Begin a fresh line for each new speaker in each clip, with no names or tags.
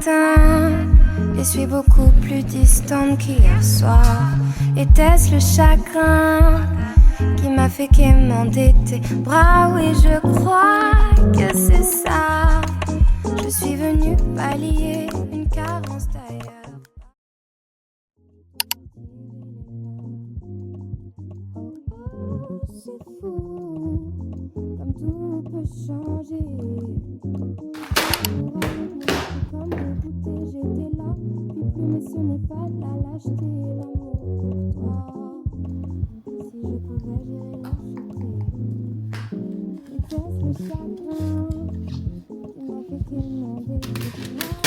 matin, et suis beaucoup plus distante qu'hier soir. Était-ce le chagrin qui m'a fait quémander tes bras? Oui, je crois que c'est ça. Je suis venue pallier une carence d'ailleurs. Oh, c'est fou, comme tout peut changer. Comme écouter, j'étais là, puis plus, mais ce n'est pas de la lâcheté, l'amour pour toi. Si je pouvais, j'irais l'acheter. Était-ce le chagrin qui m'a fait quémander tes bras?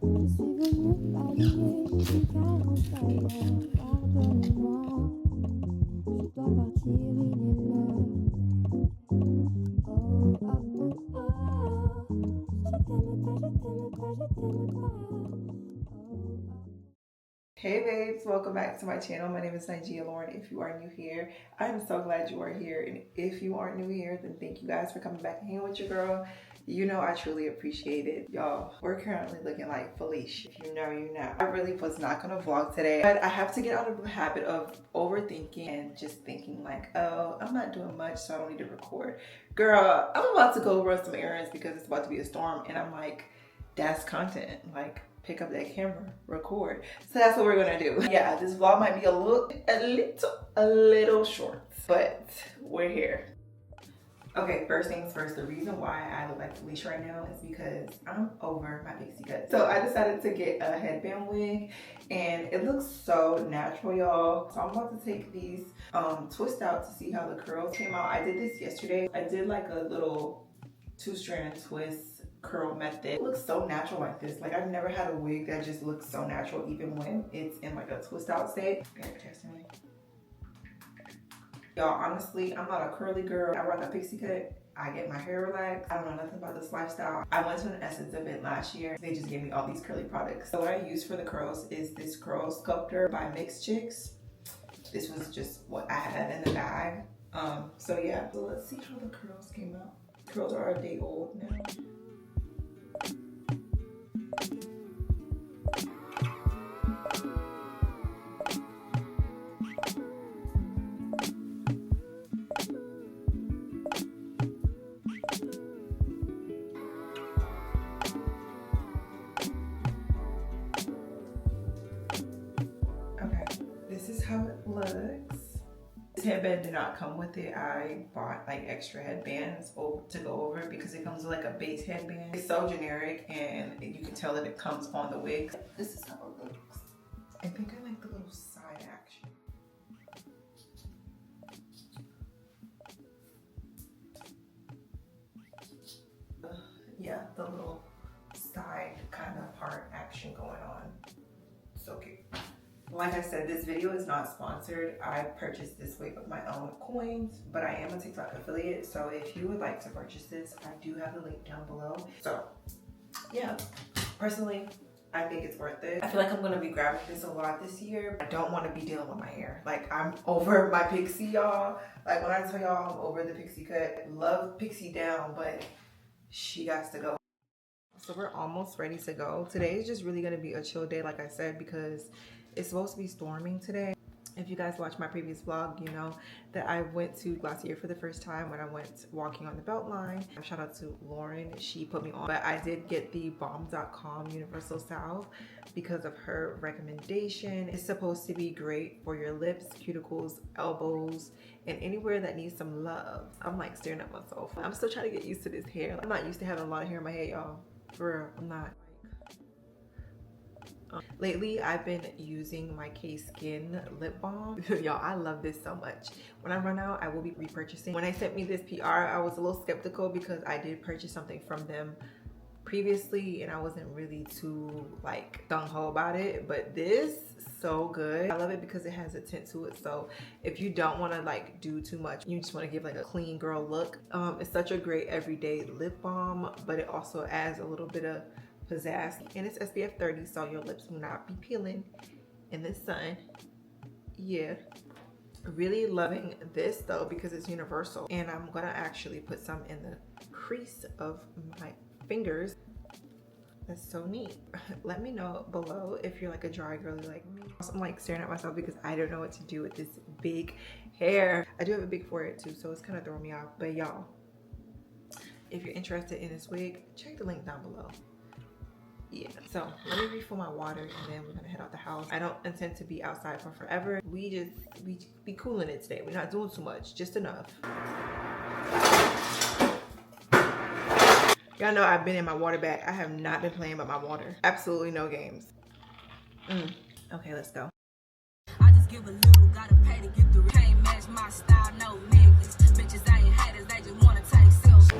Je suis venue pallier une carence ailleurs. Pardonne-moi, je dois partir, il est l'heure. Oh, oh, oh, oh. Je t'aime pas, je t'aime pas, je t'aime pas.
Hey babes, welcome back to my channel. My name is nygialauren. If you are new here, I am so glad you are here. And if you aren't new here, then thank you guys for coming back and hanging with your girl. You know I truly appreciate it. Y'all, we're currently looking like Felicia. If you know, you know. I really was not gonna vlog today, but I have to get out of the habit of overthinking and just thinking like, oh, I'm not doing much, so I don't need to record. Girl, I'm about to go run some errands because it's about to be a storm, and I'm like, that's content. Like, pick up that camera, record. So that's what we're gonna do. Yeah, this vlog might be a little short, but we're here. Okay, first things first, the reason why I look like Felicia right now is because I'm over my pixie cut. So I decided to get a headband wig and it looks so natural, y'all. So I'm about to take these twist out to see how the curls came out. I did this yesterday. I did like a little 2-strand twist curl method. It looks so natural like this. Like I've never had a wig that just looks so natural even when it's in like a twist out state. Y'all, honestly, I'm not a curly girl. I rock a pixie cut. I get my hair relaxed. I don't know nothing about this lifestyle. I went to an Essence event last year. They just gave me all these curly products. So what I use for the curls is this curl sculptor by 𝐋𝐿𝐶. This was just what I had in the bag. So yeah, so let's see how the curls came out. Curls are a day old now. This is how it looks. This headband did not come with it. I bought like extra headbands to go over it because it comes with like a base headband. It's so generic and you can tell that it comes on the wig. This is how it looks. I think I like the little side action. Yeah, the little side kind of part action going on. So cute. Like I said, this video is not sponsored. I purchased this wig with my own coins, but I am a TikTok affiliate. So if you would like to purchase this, I do have the link down below. So yeah, personally, I think it's worth it. I feel like I'm gonna be grabbing this a lot this year. I don't want to be dealing with my hair. Like I'm over my pixie, y'all. Like when I tell y'all I'm over the pixie cut, love pixie down, but she got to go. So we're almost ready to go. Today is just really gonna be a chill day, like I said, because it's supposed to be storming today. If you guys watched my previous vlog, you know that I went to Glossier for the first time when I went walking on the Beltline. Shout out to Lauren, she put me on. But I did get the 𝐉𝐻𝐻𝐒 universal salve because of her recommendation. It's supposed to be great for your lips, cuticles, elbows, and anywhere that needs some love. I'm like staring at myself. I'm still trying to get used to this hair. I'm not used to having a lot of hair in my head, y'all. For real, I'm not. Lately, I've been using my K-Skin lip balm. Y'all, I love this so much. When I run out, I will be repurchasing. When they sent me this PR, I was a little skeptical because I did purchase something from them previously and I wasn't really too like gung-ho about it, but this so good. I love it because it has a tint to it, so if you don't want to like do too much, you just want to give like a clean girl look, it's such a great everyday lip balm, but it also adds a little bit of pizzazz, and it's SPF 30, so your lips will not be peeling in the sun. Yeah, Really loving this though because it's universal, and I'm gonna actually put some in the crease of my fingers. That's so neat. Let me know below if you're like a dry girly like me. I'm like staring at myself because I don't know what to do with this big hair. I do have a big forehead too, so it's kind of throwing me off. But y'all, if you're interested in this wig, check the link down below. Yeah, so let me refill my water and then we're gonna head out the house. I don't intend to be outside for forever. We be cooling it today. We're not doing too much, just enough. Y'all know I've been in my water bag. I have not been playing with my water. Absolutely no games. Okay, let's go.
I just give a little, gotta pay to get the can't match my style, no niggas. Bitches ain't haters, they just wanna take selfies.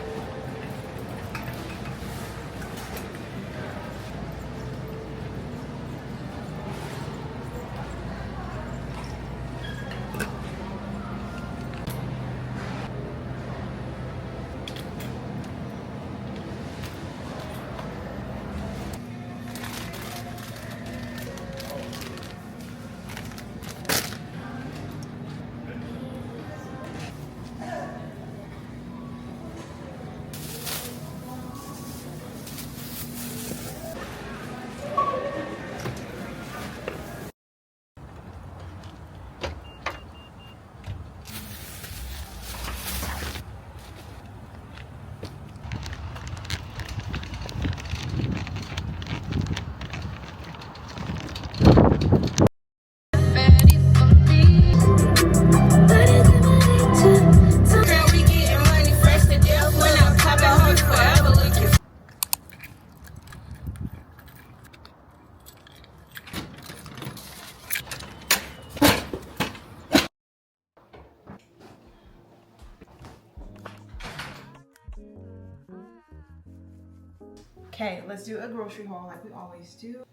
Okay, let's do a grocery haul like we always do.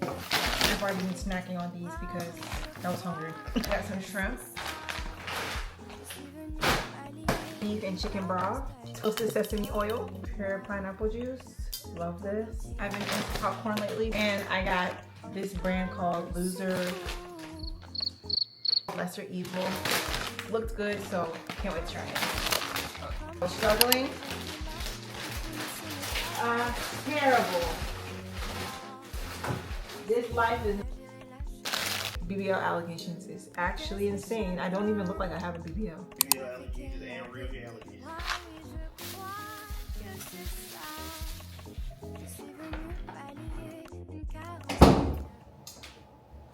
I've already been snacking on these because I was hungry. Got some shrimp, beef and chicken broth, toasted sesame oil, pure pineapple juice. Love this. I've been into popcorn lately, and I got this brand called Lesser Evil. Looked good, so can't wait to try it. I'm struggling. Terrible. This life is BBL allegations is actually insane. I don't even look like I have a BBL.
BBL allegations and real allegations.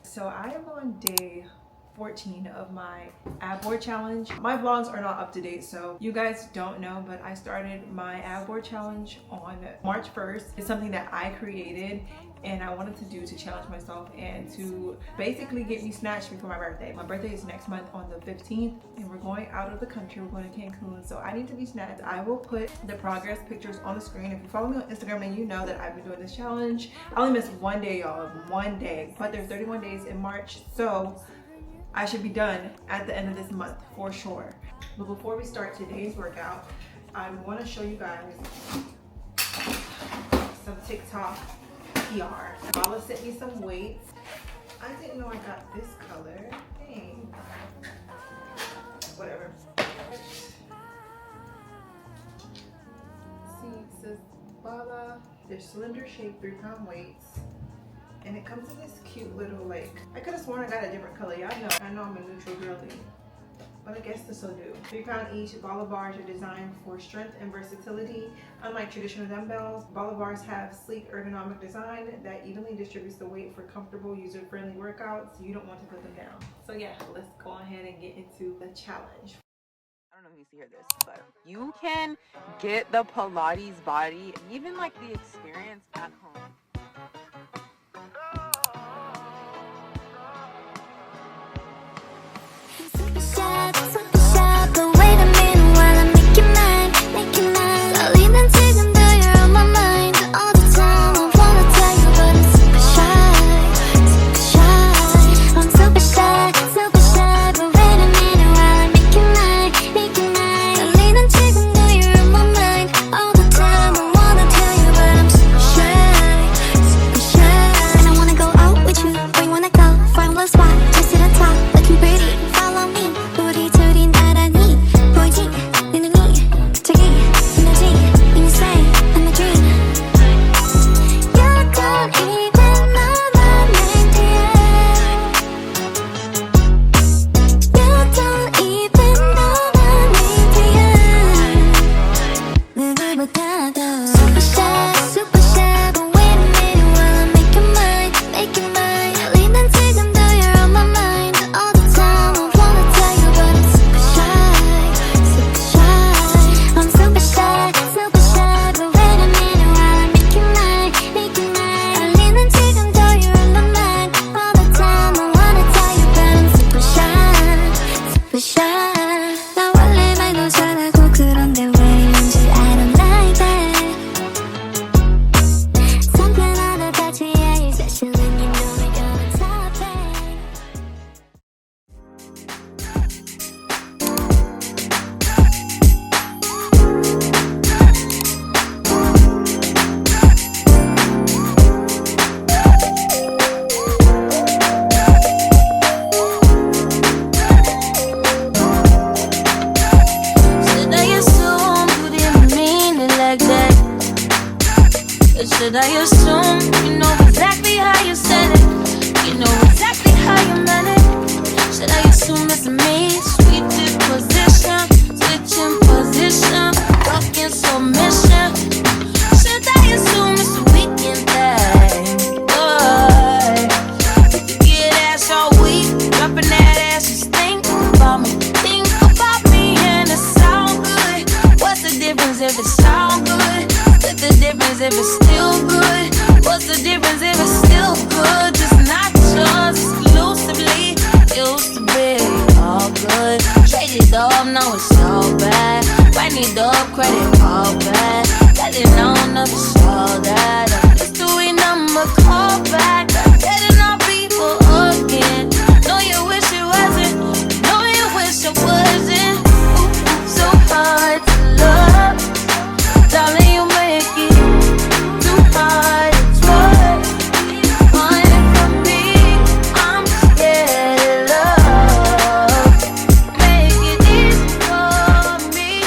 So I am on day 14 of my ab board challenge. My vlogs are not up to date, so you guys don't know, but I started my ab board challenge on March 1st. It's something that I created and I wanted to do to challenge myself and to basically get me snatched before my birthday. My birthday is next month on the 15th and we're going out of the country. We're going to Cancun, so I need to be snatched. I will put the progress pictures on the screen. If you follow me on Instagram, then you know that I've been doing this challenge. I only missed one day, y'all, one day, but there's 31 days in March, so I should be done at the end of this month for sure. But before we start today's workout, I want to show you guys some TikTok PR. Bala sent me some weights. I didn't know I got this color. Dang. Whatever. See, it says Bala. They're cylinder shaped 3-pound weights. And it comes in this cute little, like, I could have sworn I got a different color. Y'all know, I know I'm a neutral girly, but I guess this will do. 3-pound each. Bala bars are designed for strength and versatility. Unlike traditional dumbbells, Bala bars have sleek ergonomic design that evenly distributes the weight for comfortable, user-friendly workouts. So you don't want to put them down. So yeah, let's go ahead and get into the challenge.
I don't know if you see hear this, but you can get the Pilates body, even like the experience at home.
Wanna
Should I assume you know exactly how you said it? You know exactly how you meant it. Should I assume it's me? Sweet disposition, switching position, fucking submission. Should I assume it's a weekend thing? Boy, get ass all week, dropping that ass, just think about me, and it sound good. What's the difference if it sound good? What's the difference if it's still good? What's the difference if it's still good? Just not yours exclusively. Used to be all good. Trade it up, now it's all bad. Might need up credit, all bad. Letting on up, it's all that. History number, call back. Getting on people again. Know you wish it wasn't. Know you wish it wasn't. So hard to love. Darling, you make it too hard to trust. Want it from me, I'm scared of love. Make it easy for me. I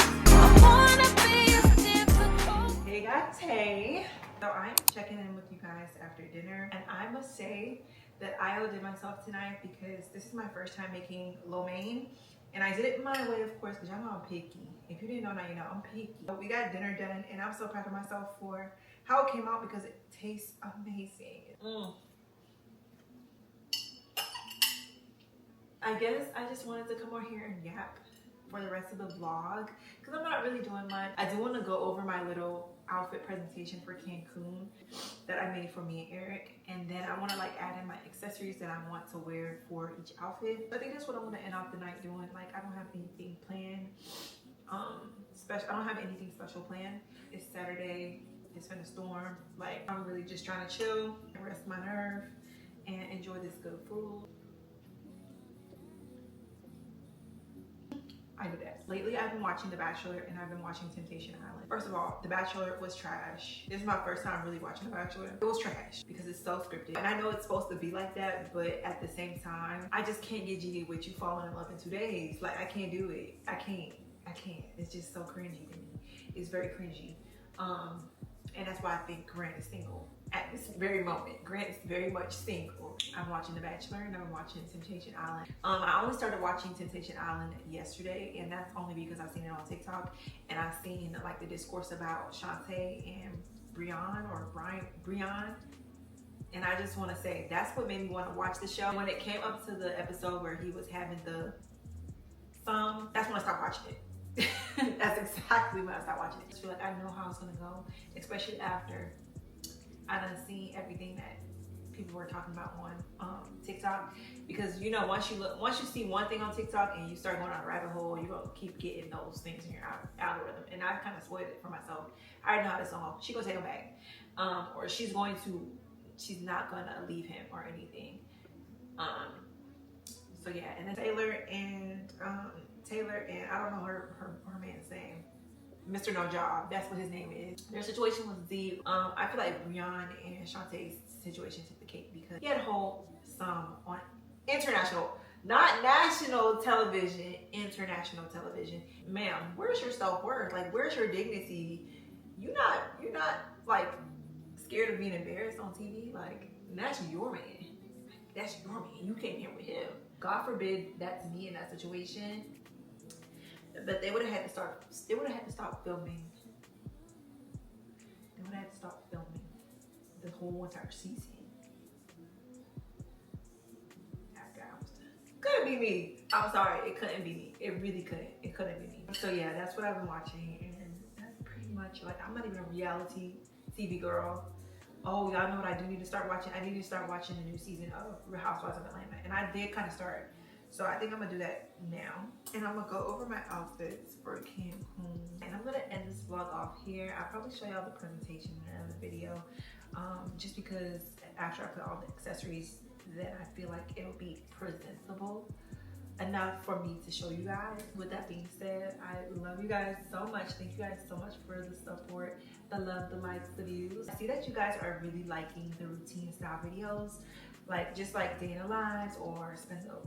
wanna be as difficult.
Hey guys, hey. So I'm checking in with you guys after dinner, and I must say that I outdid myself tonight because this is my first time making lo mein, and I did it my way, of course, because y'all know I'm picky. If you didn't know, now you know I'm picky. But we got dinner done, and I'm so proud of myself for how it came out because it tastes amazing. I guess I just wanted to come on here and yap for the rest of the vlog because I'm not really doing much. I do want to go over my little outfit presentation for Cancun that I made for me and Eric, and then I want to like add in my accessories that I want to wear for each outfit. I think that's what I want to end off the night doing. Like, I don't have anything planned special. I don't have anything special planned. It's Saturday, it's been a storm. Like, I'm really just trying to chill and rest my nerve and enjoy this good food. I do that. Lately, I've been watching The Bachelor and I've been watching Temptation Island. First of all, The Bachelor was trash. This is my first time really watching The Bachelor. It was trash because it's so scripted. And I know it's supposed to be like that, but at the same time, I just can't get jiggy with you falling in love in 2 days. Like, I can't do it. I can't. It's just so cringy to me. It's very cringy. And that's why I think Grant is single. At this very moment, Grant is very much single. I'm watching The Bachelor and I'm watching Temptation Island. I only started watching Temptation Island yesterday, and that's only because I've seen it on TikTok and I've seen like the discourse about Shantae and Brian. And I just want to say that's what made me want to watch the show. When it came up to the episode where he was having the thumb, that's when I stopped watching it. That's exactly when I stopped watching it. I just feel like I know how it's gonna go, especially after I done seen everything that people were talking about on TikTok. Because you know, once you see one thing on TikTok and you start going on a rabbit hole, you're gonna keep getting those things in your algorithm. And I kind of spoiled it for myself. I already know how this song. She gonna take him back, or she's not gonna leave him or anything. So yeah, and then Taylor and I don't know her man's name, Mr. No Job, that's what his name is. Their situation was deep. I feel like Brian and Shantae's situation took the cake because he had a whole song on international, not national television, international television. Ma'am, where's your self-worth? Like, where's your dignity? You're not like scared of being embarrassed on TV. Like, that's your man. That's your man. You came here with him. God forbid that's me in that situation. But they would have had to stop filming. They would have had to stop filming the whole entire season after I was done. Couldn't be me. I'm sorry, it couldn't be me. It really couldn't. It couldn't be me. So yeah, that's what I've been watching, and that's pretty much, like, I'm not even a reality TV girl. Oh, y'all know what I do need to start watching? I need to start watching the new season of Real Housewives of Atlanta, and I did kind of start. So I think I'm gonna do that now. And I'm gonna go over my outfits for Cancun. And I'm gonna end this vlog off here. I'll probably show y'all the presentation in another video. Just because after I put all the accessories, then I feel like it'll be presentable enough for me to show you guys. With that being said, I love you guys so much. Thank you guys so much for the support, the love, the likes, the views. I see that you guys are really liking the routine style videos, like just like day in the lives or spend a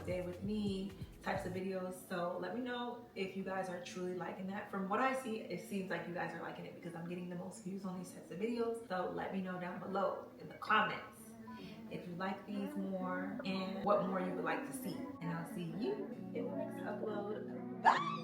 day with me types of videos. So let me know if you guys are truly liking that. From what I see, it seems like you guys are liking it because I'm getting the most views on these types of videos. So let me know down below in the comments if you like these more and what more you would like to see. And I'll see you in the next upload. Bye!